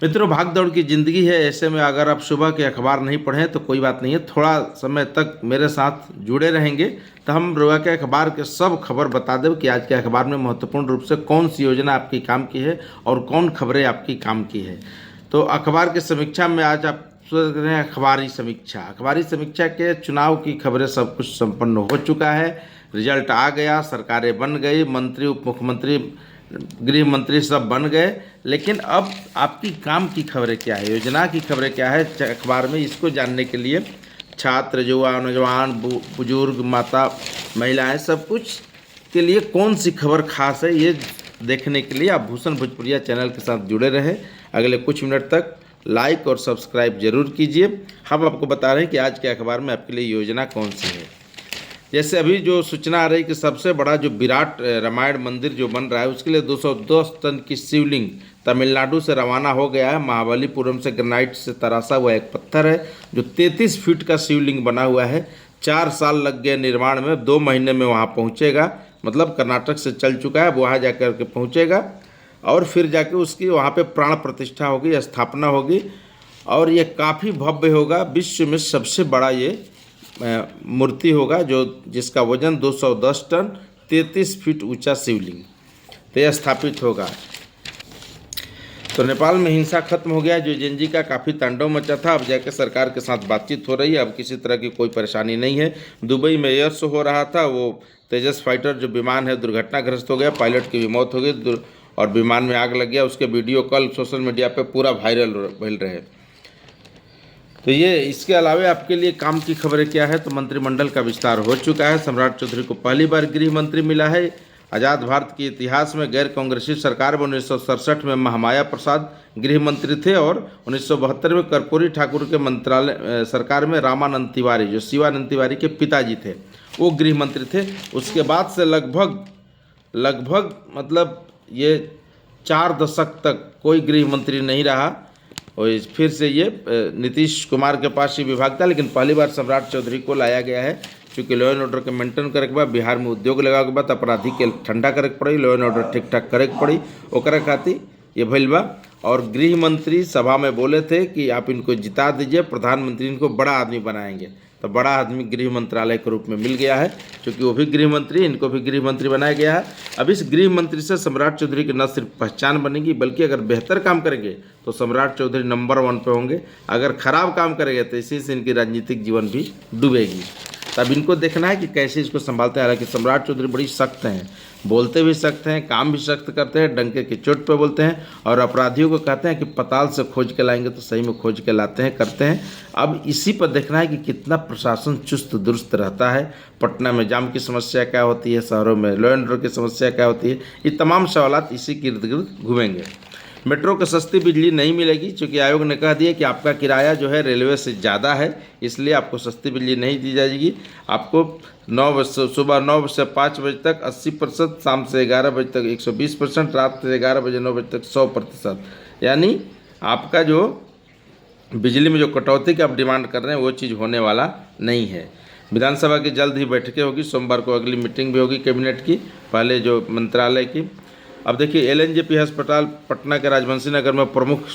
मित्रों, भाग दौड़ की ज़िंदगी है। ऐसे में अगर आप सुबह के अखबार नहीं पढ़ें तो कोई बात नहीं है, थोड़ा समय तक मेरे साथ जुड़े रहेंगे तो हम रोआ के अखबार के सब खबर बता दें कि आज के अखबार में महत्वपूर्ण रूप से कौन सी योजना आपकी काम की है और कौन खबरें आपकी काम की है। तो अखबार की समीक्षा में आज आप सोच रहे हैं अखबारी समीक्षा के चुनाव की खबरें सब कुछ संपन्न हो चुका है। रिजल्ट आ गया, सरकारें बन गई, मंत्री, उप मुख्यमंत्री, गृह मंत्री सब बन गए। लेकिन अब आपकी काम की खबरें क्या है, योजना की खबरें क्या है अखबार में, इसको जानने के लिए छात्र, युवा, नौजवान, बुजुर्ग, माता, महिलाएं, सब कुछ के लिए कौन सी खबर खास है, ये देखने के लिए आप भूषण भोजपुरिया चैनल के साथ जुड़े रहें। अगले कुछ मिनट तक लाइक और सब्सक्राइब जरूर कीजिए। हम आपको बता रहे हैं कि आज के अखबार में आपके लिए योजना कौन सी है। जैसे अभी जो सूचना आ रही कि सबसे बड़ा जो विराट रामायण मंदिर जो बन रहा है उसके लिए 210 टन की शिवलिंग तमिलनाडु से रवाना हो गया है। महाबलीपुरम से ग्रेनाइट से तराशा हुआ एक पत्थर है जो 33 फीट का शिवलिंग बना हुआ है। 4 साल लग गए निर्माण में, 2 महीने में वहाँ पहुँचेगा। मतलब कर्नाटक से चल चुका है, वहाँ जा कर के पहुँचेगा और फिर जाके उसकी वहाँ पे प्राण प्रतिष्ठा होगी, स्थापना होगी और ये काफ़ी भव्य होगा। विश्व में सबसे बड़ा ये मूर्ति होगा जो जिसका वजन 210 टन, 33 फीट ऊंचा शिवलिंग, तो यह स्थापित होगा। तो नेपाल में हिंसा खत्म हो गया, जो जेएनजी का काफ़ी तांडव मचा था। अब जाकर सरकार के साथ बातचीत हो रही है, अब किसी तरह की कोई परेशानी नहीं है। दुबई में एयर शो हो रहा था, वो तेजस फाइटर जो विमान है दुर्घटनाग्रस्त हो गया, पायलट की भी मौत हो गई और विमान में आग लग गया। उसके वीडियो कल सोशल मीडिया पे पूरा वायरल मिल रहे। तो ये इसके अलावा आपके लिए काम की खबरें क्या है, तो मंत्रिमंडल का विस्तार हो चुका है। सम्राट चौधरी को पहली बार गृह मंत्री मिला है। आज़ाद भारत के इतिहास में गैर कांग्रेसी सरकार में 1967 में महामाया प्रसाद गृह मंत्री थे और 1972 में कर्पूरी ठाकुर के मंत्रालय सरकार में रामानंद तिवारी, जो शिवानंद तिवारी के पिताजी थे, वो गृह मंत्री थे। उसके बाद से लगभग मतलब ये 4 दशक तक कोई गृह मंत्री नहीं रहा और फिर से ये नीतीश कुमार के पास ये विभाग था। लेकिन पहली बार सम्राट चौधरी को लाया गया है, क्योंकि लॉ एंड ऑर्डर के मेंटेन करे के बाद, बिहार में उद्योग लगावे के बाद अपराधी के ठंडा करे के पड़ी, लॉ एंड ऑर्डर ठीक ठाक करे के पड़ी, ओकरा खातिर ये भइल बा। और गृह मंत्री सभा में बोले थे कि आप इनको जिता दीजिए, प्रधानमंत्री इनको बड़ा आदमी बनाएंगे। तो बड़ा आदमी गृह मंत्रालय के रूप में मिल गया है, क्योंकि वो भी गृह मंत्री, इनको भी गृह मंत्री बनाया गया है। अब इस गृह मंत्री से सम्राट चौधरी की न सिर्फ पहचान बनेगी, बल्कि अगर बेहतर काम करेंगे तो सम्राट चौधरी नंबर 1 पे होंगे। अगर खराब काम करेंगे तो इसी से इनकी राजनीतिक जीवन भी डूबेगी। तब इनको देखना है कि कैसे इसको संभालते हैं। हालांकि सम्राट चौधरी बड़ी सख्त हैं, बोलते भी सख्त हैं, काम भी सख्त करते हैं, डंके की चोट पे बोलते हैं और अपराधियों को कहते हैं कि पताल से खोज के लाएंगे, तो सही में खोज के लाते हैं, करते हैं। अब इसी पर देखना है कि कितना प्रशासन चुस्त दुरुस्त रहता है। पटना में जाम की समस्या क्या होती है, शहरों में लॉ एंड ऑर्डर की समस्या क्या होती है, ये तमाम सवालात इसी के इर्द गिर्द घूमेंगे। मेट्रो को सस्ती बिजली नहीं मिलेगी, क्योंकि आयोग ने कह दिया कि आपका किराया जो है रेलवे से ज़्यादा है, इसलिए आपको सस्ती बिजली नहीं दी जाएगी। आपको सुबह 9 से 5 बजे तक 80%, शाम से 11 बजे तक 120%, रात से 11 बजे 9 बजे तक 100%। यानी आपका जो बिजली में जो कटौती की आप डिमांड कर रहे हैं वो चीज़ होने वाला नहीं है। विधानसभा की जल्द ही बैठकें होगी, सोमवार को अगली मीटिंग भी होगी कैबिनेट की, पहले जो मंत्रालय की। अब देखिए, एलएनजेपी अस्पताल पटना के राजवंशी नगर में प्रमुख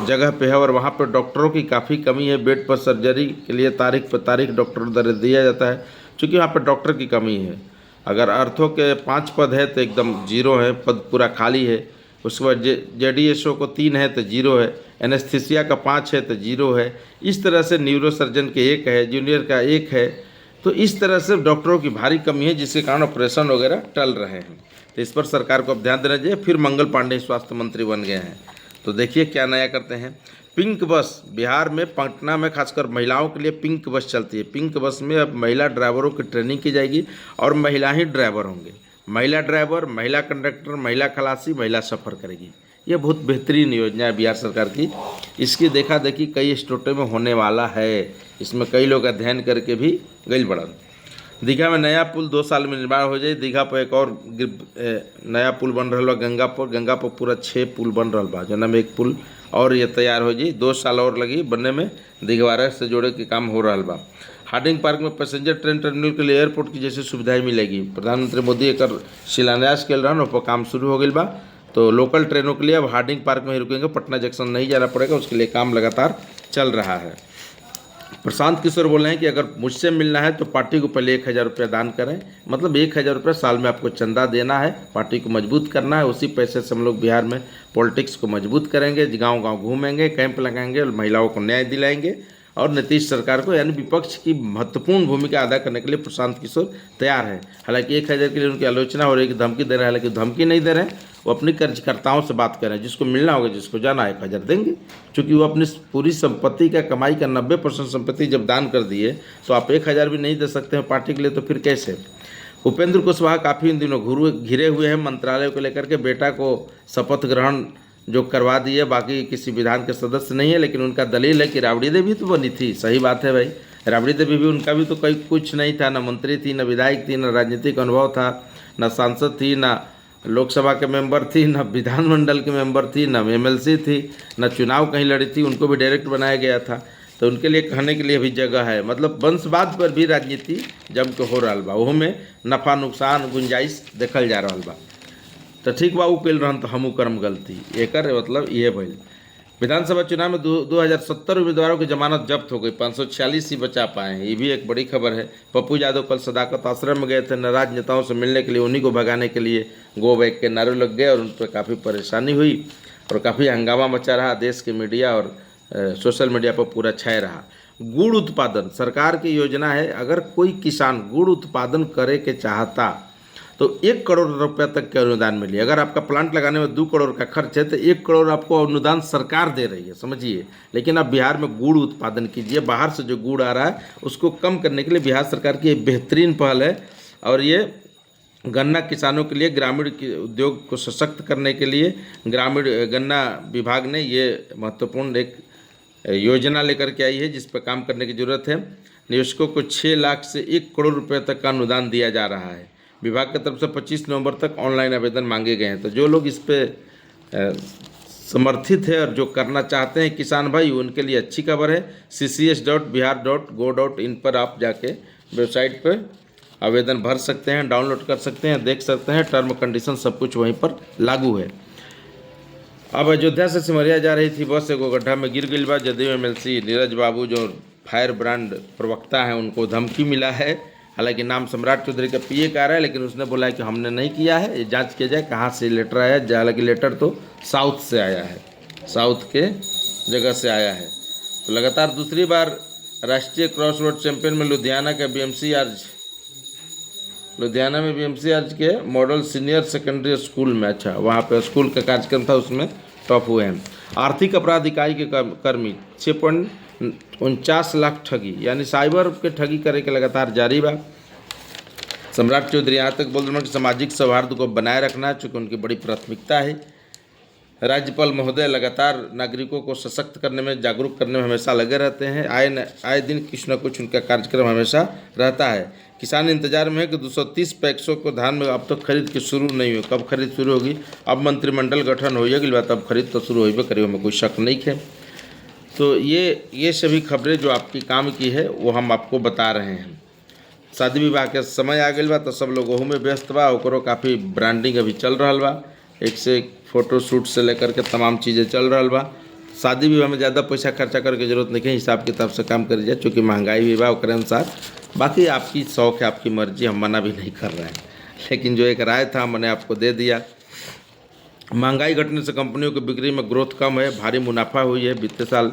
जगह पे है और वहाँ पर डॉक्टरों की काफ़ी कमी है। बेड पर सर्जरी के लिए तारीख पर तारीख डॉक्टरों द्वारा दिया जाता है, क्योंकि वहाँ पर डॉक्टर की कमी है। अगर अर्थों के 5 पद है तो एकदम 0 है, पद पूरा खाली है। उसके बाद जेडीएसओ को 3 है तो 0 है, एनेस्थीसिया का 5 है तो 0 है। इस तरह से न्यूरो सर्जन के 1 है, जूनियर का 1 है। तो इस तरह से डॉक्टरों की भारी कमी है, जिसके कारण ऑपरेशन वगैरह टल रहे हैं। तो इस पर सरकार को अब ध्यान देना चाहिए। फिर मंगल पांडे स्वास्थ्य मंत्री बन गए हैं, तो देखिए क्या नया करते हैं। पिंक बस बिहार में, पटना में खासकर महिलाओं के लिए पिंक बस चलती है। पिंक बस में अब महिला ड्राइवरों की ट्रेनिंग की जाएगी और महिला ही ड्राइवर होंगे। महिला ड्राइवर, महिला कंडक्टर, महिला खलासी, महिला सफ़र करेगी। ये बहुत बेहतरीन योजना है बिहार सरकार की। इसकी देखा देखी कई स्टेटों में होने वाला है। इसमें कई लोग अध्ययन करके भी गई बढ़न। दीघा में नया पुल 2 साल में निर्माण हो जाए। दीघा पर एक और नया पुल बन रहा बा गंगा पर पूरा 6 पुल बन रहा बा, जो नाम एक पुल और ये तैयार हो जाए। 2 साल और लगी बनने में। दीघवारा से जोड़े के काम हो रहा बा। हार्डिंग पार्क में पैसेंजर ट्रेन टर्मिनल के लिए एयरपोर्ट की जैसी सुविधाएं मिलेगी। प्रधानमंत्री मोदी एक शिलान्यास कर रहा, पर काम शुरू हो गई बा। तो लोकल ट्रेनों के लिए अब हार्डिंग पार्क में ही रुकेंगे, पटना जंक्शन नहीं जाना पड़ेगा, उसके लिए काम लगातार चल रहा है। प्रशांत किशोर बोल रहे हैं कि अगर मुझसे मिलना है तो पार्टी को पहले 1,000 रुपया दान करें, मतलब 1,000 रुपया साल में आपको चंदा देना है, पार्टी को मजबूत करना है। उसी पैसे से हम लोग बिहार में पॉलिटिक्स को मजबूत करेंगे, गांव गांव घूमेंगे, कैंप लगाएंगे और महिलाओं को न्याय दिलाएंगे और नीतीश सरकार को यानी विपक्ष की महत्वपूर्ण भूमिका अदा करने के लिए प्रशांत किशोर तैयार है। हालांकि 1,000 के लिए उनकी आलोचना हो रही है कि धमकी दे रहे हैं, हालांकि धमकी नहीं दे रहे हैं, वो अपनी कार्यकर्ताओं से बात कर रहे हैं, जिसको मिलना होगा, जिसको जाना है 1,000 देंगे, क्योंकि वो अपनी पूरी संपत्ति का कमाई का 90% संपत्ति जब दान कर दिए तो आप 1,000 भी नहीं दे सकते हैं पार्टी के लिए, तो फिर कैसे। उपेंद्र कुशवाहा काफ़ी इन दिनों घिरे हुए हैं मंत्रालय को लेकर के, बेटा को शपथ ग्रहण जो करवा दिए, बाकी किसी विधान के सदस्य नहीं है, लेकिन उनका दलील है कि राबड़ी देवी तो बनी थी। सही बात है भाई, राबड़ी देवी भी, उनका भी तो कोई कुछ नहीं था, ना मंत्री थी, ना विधायक थी, ना राजनीतिक अनुभव था, ना सांसद थी, ना लोकसभा के मेंबर थी, ना विधानमंडल के मेंबर थी, ना MLC थी, ना चुनाव कहीं लड़ी थी, उनको भी डायरेक्ट बनाया गया था। तो उनके लिए कहने के लिए भी जगह है, मतलब वंशवाद पर भी राजनीति जम के हो रहा बा, ओहू में नफा नुकसान गुंजाइश देखल जा रहा बा। तो ठीक बा, ऊ कल रहन तो हमू करम गलती, एकर मतलब ये भइल। विधानसभा चुनाव में 2070 उम्मीदवारों की जमानत जब्त हो गई, 546 ही बचा पाए हैं, ये भी एक बड़ी खबर है। पप्पू यादव कल सदाकत आश्रम में गए थे, नाराज नेताओं से मिलने के लिए, उन्हीं को भगाने के लिए गो बैक के नारे लग गए और उन पर काफ़ी परेशानी हुई और काफ़ी हंगामा मचा रहा। देश के मीडिया और सोशल मीडिया पर पूरा छाया रहा। गुड़ उत्पादन सरकार की योजना है, अगर कोई किसान गुड़ उत्पादन करे के चाहता तो 1 करोड़ रुपया तक के अनुदान मिली। अगर आपका प्लांट लगाने में 2 करोड़ का खर्च है तो 1 करोड़ आपको अनुदान सरकार दे रही है, समझिए। लेकिन आप बिहार में गुड़ उत्पादन कीजिए, बाहर से जो गुड़ आ रहा है उसको कम करने के लिए बिहार सरकार की एक बेहतरीन पहल है। और ये गन्ना किसानों के लिए, ग्रामीण उद्योग को सशक्त करने के लिए ग्रामीण गन्ना विभाग ने ये महत्वपूर्ण एक योजना लेकर के आई है, जिस पर काम करने की ज़रूरत है। निवेशकों को 6 लाख से 1 करोड़ रुपये तक का अनुदान दिया जा रहा है। विभाग की तरफ से 25 नवंबर तक ऑनलाइन आवेदन मांगे गए हैं। तो जो लोग इस पर समर्थित है और जो करना चाहते हैं किसान भाई, उनके लिए अच्छी खबर है। ccs.bihar.go.in पर आप जाके वेबसाइट पर आवेदन भर सकते हैं, डाउनलोड कर सकते हैं, देख सकते हैं, टर्म कंडीशन सब कुछ वहीं पर लागू है। अब अयोध्या से सिमरिया जा रही थी बस, एगो गड्ढा में गिर गई बा। जदयू MLC नीरज बाबू जो फायर ब्रांड प्रवक्ता हैं, उनको धमकी मिला है। हालांकि नाम सम्राट चौधरी का PA का आ रहा है, लेकिन उसने बोला है कि हमने नहीं किया है, ये जांच किया जाए कहाँ से लेटर आया है। हालांकि लेटर तो साउथ से आया है, साउथ के जगह से आया है। तो लगातार दूसरी बार राष्ट्रीय क्रॉस रोड चैंपियन में लुधियाना में BMC आर्ज के मॉडल सीनियर सेकेंडरी स्कूल में, अच्छा वहाँ पे स्कूल का कार्यक्रम था, उसमें टॉप हुए हैं। आर्थिक अपराध इकाई के कर्मी 6.49 लाख ठगी, यानी साइबर के ठगी करे के लगातार जारी बा। सम्राट चौधरी यहाँ तक बोल रहे हैं कि सामाजिक सौहार्द को बनाए रखना चूँकि उनकी बड़ी प्राथमिकता है। राज्यपाल महोदय लगातार नागरिकों को सशक्त करने में, जागरूक करने में हमेशा लगे रहते हैं। आए दिन कुछ न कुछ उनका कार्यक्रम हमेशा रहता है। किसान इंतजार में है कि 230 पैक्सों को धान में अब तक खरीद की शुरू नहीं हुई। कब खरीद शुरू होगी? अब मंत्रिमंडल गठन हो गई, तब खरीद तो शुरू हो करीब में कोई शक नहीं है। तो ये सभी खबरें जो आपकी काम की है वो हम आपको बता रहे हैं। शादी विवाह के समय आ गई बा तो सब लोग ओहू में व्यस्त बा, ओकरो काफ़ी ब्रांडिंग अभी चल रहा बा, एक से एक फोटोशूट से लेकर के तमाम चीज़ें चल रहा बा। शादी विवाह में ज़्यादा पैसा खर्चा करके जरूरत नहीं है, हिसाब किताब से काम करी जाए, चूँकि महंगाई भी बा ओकरे अनुसार। बाकी आपकी शौक़ है, आपकी मर्जी, हम मना भी नहीं कर रहे हैं, लेकिन जो एक राय था मैंने आपको दे दिया। महंगाई घटने से कंपनियों की बिक्री में ग्रोथ कम है, भारी मुनाफा हुई है। बीते साल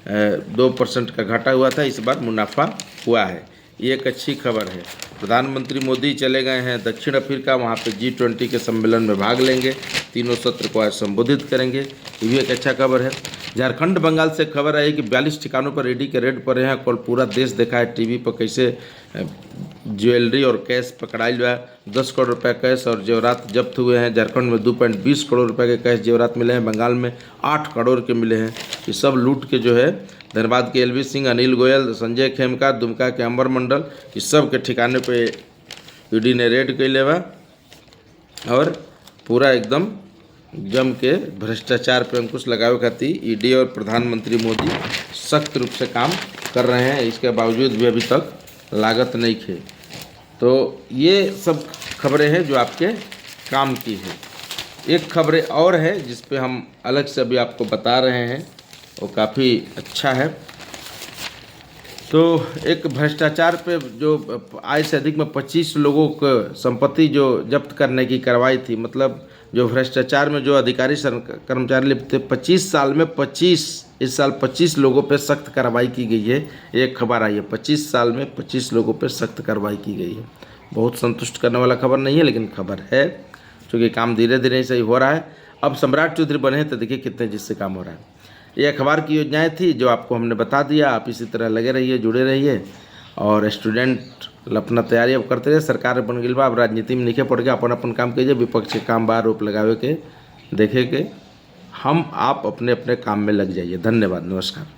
2% का घाटा हुआ था, इस बार मुनाफा हुआ है, ये एक अच्छी खबर है। प्रधानमंत्री मोदी चले गए हैं दक्षिण अफ्रीका, वहाँ पे G20 के सम्मेलन में भाग लेंगे, तीनों सत्र को आज संबोधित करेंगे, ये भी एक अच्छा खबर है। झारखंड बंगाल से खबर आई कि 42 ठिकानों पर ED के रेड पड़े हैं। कल पूरा देश देखा है टीवी पर कैसे ज्वेलरी और कैश पकड़ाई हुआ है। 10 करोड़ रुपये कैश और जेवरात जब्त हुए हैं। झारखंड में 2.20 करोड़ रुपये के कैश जेवरात मिले हैं, बंगाल में 8 करोड़ के मिले हैं। ये सब लूट के जो है धनबाद के LV सिंह, अनिल गोयल, संजय खेमका, दुमका के अंबर मंडल, इस सब के ठिकाने पे ED ने रेड कैले बा और पूरा एकदम जम के भ्रष्टाचार पर अंकुश लगावे खातिर ED और प्रधानमंत्री मोदी सख्त रूप से काम कर रहे हैं। इसके बावजूद भी अभी तक लागत नहीं खे। तो ये सब खबरें हैं जो आपके काम की है। एक खबरें और है जिस पे हम अलग से अभी आपको बता रहे हैं, वो काफ़ी अच्छा है। तो एक भ्रष्टाचार पे जो आय से अधिक में 25 लोगों को संपत्ति जो जब्त करने की कार्रवाई थी, मतलब जो भ्रष्टाचार में जो अधिकारी कर्मचारी लिप्त थे, 25 साल में 25, इस साल 25 लोगों पे सख्त कार्रवाई की गई है। एक खबर आई है, 25 साल में 25 लोगों पे सख्त कार्रवाई की गई है। बहुत संतुष्ट करने वाला खबर नहीं है, लेकिन खबर है, क्योंकि काम धीरे धीरे सही हो रहा है। अब सम्राट चौधरी बने हैं तो देखिए कितने जिससे काम हो रहा है। ये अखबार की योजनाएं थी जो आपको हमने बता दिया। आप इसी तरह लगे रहिए, जुड़े रहिए, और स्टूडेंट अपना तैयारी अब करते रहे। सरकार बन गई बा, अब राजनीति में नहीं पड़ गया, अपन अपन काम कीजिए, विपक्ष के काम बार रोप लगावे के देखे के हम आप अपने अपने काम में लग जाइए। धन्यवाद, नमस्कार।